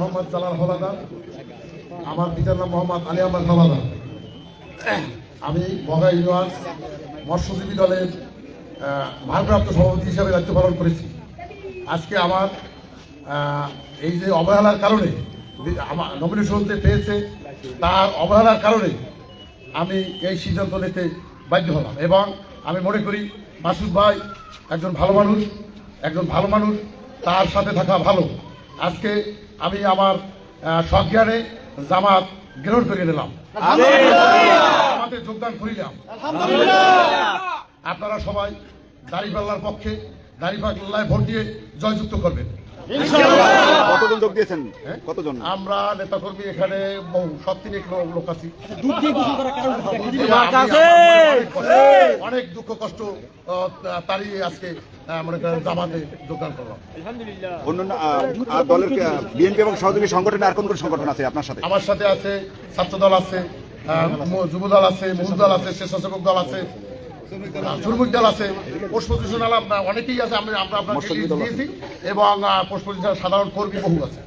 মোহাম্মদ জালাল হলাদার, আমার পিতার নাম মোহাম্মদ আলী আহমদ হলাদার। আমি বগা ইউনিয়ন মৎস্যজীবী দলের ভারপ্রাপ্ত সভাপতি হিসাবে দায়িত্ব পালন করেছি। আজকে আমার এই যে অবহেলার কারণে আমার নমিনেশন যে পেয়েছে, তার অবহেলার কারণে আমি এই সিদ্ধান্ত নিতে বাধ্য হলাম। এবং আমি মনে করি মাসুদ ভাই একজন ভালো মানুষ, তার সাথে থাকা ভালো। আজকে আমি আমার সজ্ঞানে জামাত গ্রহণ করে নিলাম, জামাতে যোগদান করিলাম। আপনারা সবাই দাঁড়িপাল্লার পক্ষে দাঁড়িপাল্লায় ভোট দিয়ে জয়যুক্ত করবেন। কতজন যোগ দিয়েছেন? কতজন? আমরা নেতাকর্মী এখানে বহু 7-3 লোক আছি। অনেক দুঃখ কষ্ট তারই আজকে মনে করেন জামাতে যোগদান করলাম। অন্যান্য দলের বিএনপি এবং সহযোগী সংগঠনে আর কোন কোন সংগঠন আছে আপনার সাথে? আমার সাথে আছে ছাত্র দল আছে, যুব দল আছে, মজুর দল আছে, স্বেচ্ছাসেবক দল আছে, শ্রমিক দল আছে, পোস্ট পজিশনাল অনেকেই আছে। আমরা আপনাকে দিয়েছি এবং পোস্ট পজিশনাল সাধারণ কর্মী বহু আছে।